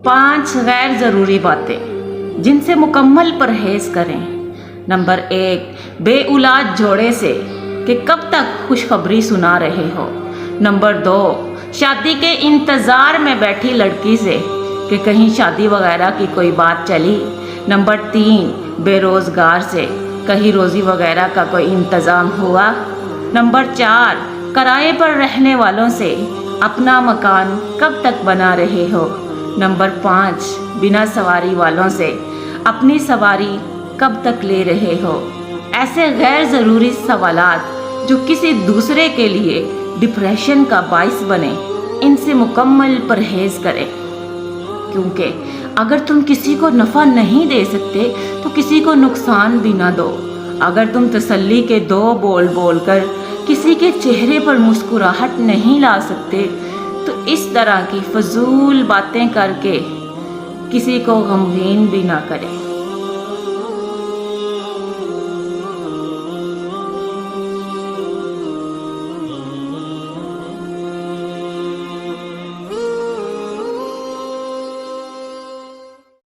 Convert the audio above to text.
5 गैर ज़रूरी बातें जिनसे मुकम्मल परहेज़ करें। नंबर 1, बेऔलाद जोड़े से कि कब तक खुशखबरी सुना रहे हो। नंबर 2, शादी के इंतज़ार में बैठी लड़की से कि कहीं शादी वगैरह की कोई बात चली। नंबर 3, बेरोज़गार से कहीं रोज़ी वगैरह का कोई इंतज़ाम हुआ। नंबर 4, किराए पर रहने वालों से अपना मकान कब तक बना रहे हो। नंबर 5, बिना सवारी वालों से अपनी सवारी कब तक ले रहे हो। ऐसे गैर ज़रूरी सवालात जो किसी दूसरे के लिए डिप्रेशन का बाइस बने, इनसे मुकम्मल परहेज़ करें। क्योंकि अगर तुम किसी को नफ़ा नहीं दे सकते तो किसी को नुकसान भी ना दो। अगर तुम तसल्ली के 2 बोल बोलकर किसी के चेहरे पर मुस्कुराहट नहीं ला सकते तो इस तरह की फजूल बातें करके किसी को गमगीन भी ना करें।